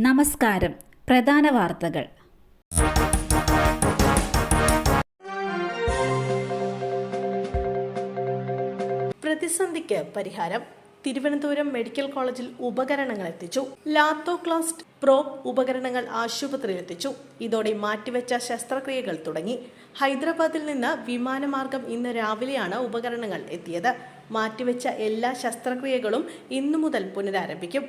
നമസ്കാരം. പ്രധാന വാർത്തകൾ. പ്രതിസന്ധിക്ക് പരിഹാരം. തിരുവനന്തപുരം മെഡിക്കൽ കോളേജിൽ ഉപകരണങ്ങൾ എത്തിച്ചു. ലാത്തോക്ലാസ്റ്റ് പ്രോബ് ഉപകരണങ്ങൾ ആശുപത്രിയിൽ എത്തിച്ചു. ഇതോടെ മാറ്റിവെച്ച ശസ്ത്രക്രിയകൾ തുടങ്ങി. ഹൈദരാബാദിൽ നിന്ന് വിമാനമാർഗം ഇന്ന് രാവിലെയാണ് ഉപകരണങ്ങൾ എത്തിയത്. മാറ്റിവെച്ച എല്ലാ ശസ്ത്രക്രിയകളും ഇന്നു മുതൽ പുനരാരംഭിക്കും.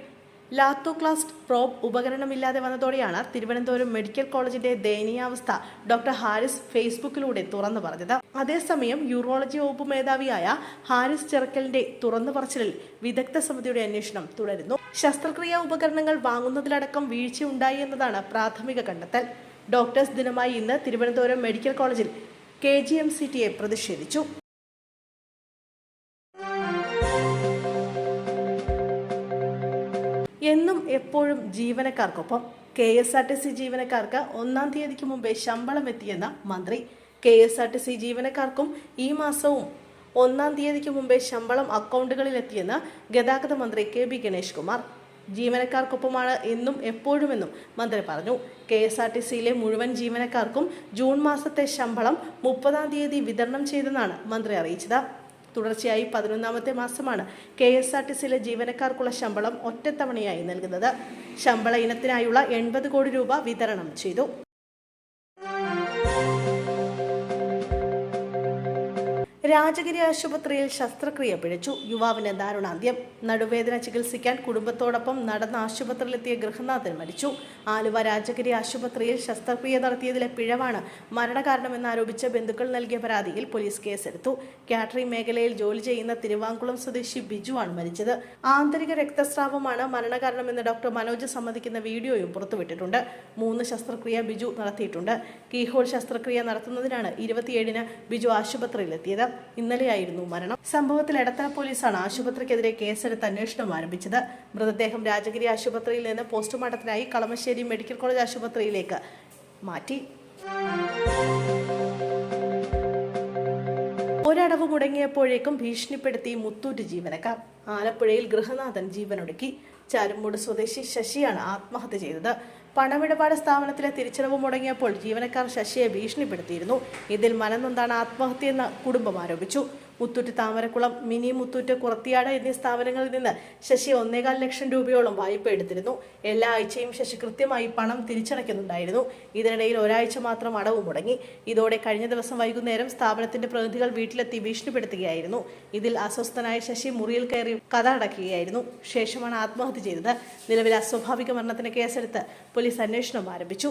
ലാത്തോക്ലാസ്റ്റ് പ്രോബ് ഉപകരണമില്ലാതെ വന്നതോടെയാണ് തിരുവനന്തപുരം മെഡിക്കൽ കോളേജിന്റെ ദയനീയാവസ്ഥ ഡോക്ടർ ഹാരിസ് ഫേസ്ബുക്കിലൂടെ തുറന്നു പറഞ്ഞത്. അതേസമയം യൂറോളജി വകുപ്പ് മേധാവിയായ ഹാരിസ് ചെറക്കലിന്റെ തുറന്നു പറച്ചിലിൽ വിദഗ്ധ സമിതിയുടെ അന്വേഷണം തുടരുന്നു. ശസ്ത്രക്രിയാ ഉപകരണങ്ങൾ വാങ്ങുന്നതിലടക്കം വീഴ്ചയുണ്ടായി എന്നതാണ് പ്രാഥമിക കണ്ടെത്തൽ. ഡോക്ടേഴ്സ് ദിനമായി ഇന്ന് തിരുവനന്തപുരം മെഡിക്കൽ കോളേജിൽ KGMCTA പ്രതിഷേധിച്ചു. എന്നും എപ്പോഴും ജീവനക്കാർക്കൊപ്പം. KSRTC ജീവനക്കാർക്ക് 1-ാം തീയതിക്ക് മുമ്പേ ശമ്പളം എത്തിയെന്ന മന്ത്രി. KSRTC ജീവനക്കാർക്കും ഈ മാസവും 1-ാം തീയതിക്ക് മുമ്പേ ശമ്പളം അക്കൗണ്ടുകളിൽ എത്തിയെന്ന് ഗതാഗത മന്ത്രി KB ഗണേഷ് കുമാർ. ജീവനക്കാർക്കൊപ്പമാണ് എന്നും എപ്പോഴുമെന്നും മന്ത്രി പറഞ്ഞു. KSRTCയിലെ മുഴുവൻ ജീവനക്കാർക്കും ജൂൺ മാസത്തെ ശമ്പളം 30-ാം തീയതി വിതരണം ചെയ്തെന്നാണ് മന്ത്രി അറിയിച്ചത്. തുടർച്ചയായി 11-ാമത്തെ മാസമാണ് KSRTCയിലെ ജീവനക്കാർക്കുള്ള ശമ്പളം ഒറ്റത്തവണയായി നൽകുന്നത്. ശമ്പള ഇനത്തിനായുള്ള 80 കോടി രൂപ വിതരണം ചെയ്തു. രാജഗിരി ആശുപത്രിയിൽ ശസ്ത്രക്രിയ പിഴച്ചു. യുവാവിന് ദാരുണാന്ത്യം. നടുവേദന ചികിത്സിക്കാൻ കുടുംബത്തോടൊപ്പം നടന്ന ആശുപത്രിയിലെത്തിയ ഗൃഹനാഥൻ മരിച്ചു. ആലുവ രാജഗിരി ആശുപത്രിയിൽ ശസ്ത്രക്രിയ നടത്തിയതിലെ പിഴവാണ് മരണകാരണമെന്നാരോപിച്ച് ബന്ധുക്കൾ നൽകിയ പരാതിയിൽ പോലീസ് കേസെടുത്തു. കാറ്ററിംഗ് മേഖലയിൽ ജോലി ചെയ്യുന്ന തിരുവാങ്കുളം സ്വദേശി ബിജുവാണ് മരിച്ചത്. ആന്തരിക രക്തസ്രാവമാണ് മരണകാരണമെന്ന് ഡോക്ടർ മനോജ് സമ്മതിക്കുന്ന വീഡിയോയും പുറത്തുവിട്ടിട്ടുണ്ട്. 3 ശസ്ത്രക്രിയ ബിജു നടത്തിയിട്ടുണ്ട്. കീഹോൾ ശസ്ത്രക്രിയ നടത്തുന്നതിനാണ് 27-ന് ബിജു ആശുപത്രിയിലെത്തിയത്. ഇന്നലെയായിരുന്നു മരണം. സംഭവത്തിൽ എടത്തല പോലീസാണ് ആശുപത്രിക്കെതിരെ കേസെടുത്ത് അന്വേഷണം ആരംഭിച്ചത്. മൃതദേഹം രാജഗിരി ആശുപത്രിയിൽ നിന്ന് പോസ്റ്റ്മോർട്ടത്തിനായി കളമശ്ശേരി മെഡിക്കൽ കോളേജ് ആശുപത്രിയിലേക്ക് മാറ്റി. ഒരടവ് മുടങ്ങിയപ്പോഴേക്കും ഭീഷണിപ്പെടുത്തി മുത്തൂറ്റ് ജീവനക്കാർ. ആലപ്പുഴയിൽ ഗൃഹനാഥൻ ജീവനൊടുക്കി. ചാരുമൂട് സ്വദേശി ശശിയാണ് ആത്മഹത്യ ചെയ്തത്. പണമിടപാട് സ്ഥാപനത്തിലെ തിരിച്ചടവ് മുടങ്ങിയപ്പോൾ ജീവനക്കാർ ശശിയെ ഭീഷണിപ്പെടുത്തിയിരുന്നു. ഇതിൽ മനംനൊന്താണ് ആത്മഹത്യയെന്ന് കുടുംബം ആരോപിച്ചു. മുത്തൂറ്റ് താമരക്കുളം, മിനി മുത്തൂറ്റ്, കുറത്തിയാട് എന്നീ സ്ഥാപനങ്ങളിൽ നിന്ന് ശശി 1.25 ലക്ഷം രൂപയോളം വായ്പ എടുത്തിരുന്നു. എല്ലാ ആഴ്ചയും ശശി കൃത്യമായി പണം തിരിച്ചടയ്ക്കുന്നുണ്ടായിരുന്നു. ഇതിനിടയിൽ ഒരാഴ്ച മാത്രം അടവ് മുടങ്ങി. ഇതോടെ കഴിഞ്ഞ ദിവസം വൈകുന്നേരം സ്ഥാപനത്തിന്റെ പ്രതിനിധികൾ വീട്ടിലെത്തി ഭീഷണിപ്പെടുത്തുകയായിരുന്നു. ഇതിൽ അസ്വസ്ഥനായ ശശി മുറിയിൽ കയറി കഥ അടയ്ക്കുകയായിരുന്നു. ശേഷമാണ് ആത്മഹത്യ ചെയ്തത്. നിലവിൽ അസ്വാഭാവിക മരണത്തിന് കേസെടുത്ത് പോലീസ് അന്വേഷണം ആരംഭിച്ചു.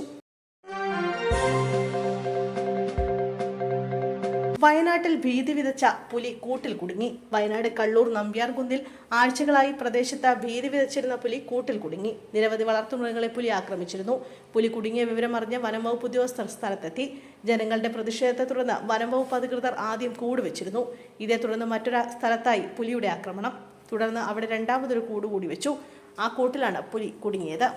വയനാട്ടിൽ ഭീതി വിതച്ച പുലി കൂട്ടിൽ കുടുങ്ങി. വയനാട് കള്ളൂർ നമ്പ്യാർകുന്നിൽ ആഴ്ചകളായി പ്രദേശത്ത് ഭീതി വിതച്ചിരുന്ന പുലി കൂട്ടിൽ കുടുങ്ങി. നിരവധി വളർത്തുമൃഗങ്ങളെ പുലി ആക്രമിച്ചിരുന്നു. പുലി കുടുങ്ങിയ വിവരം അറിഞ്ഞ് വനംവകുപ്പ് ഉദ്യോഗസ്ഥർ സ്ഥലത്തെത്തി. ജനങ്ങളുടെ പ്രതിഷേധത്തെ തുടർന്ന് വനംവകുപ്പ് അധികൃതർ ആദ്യം കൂട് വെച്ചിരുന്നു. ഇതേ തുടർന്ന് മറ്റൊരു സ്ഥലത്തായി പുലിയുടെ ആക്രമണം. തുടർന്ന് അവിടെ രണ്ടാമതൊരു കൂട് കൂടി വെച്ചു. ആ കൂട്ടിലാണ് പുലി കുടുങ്ങിയത്.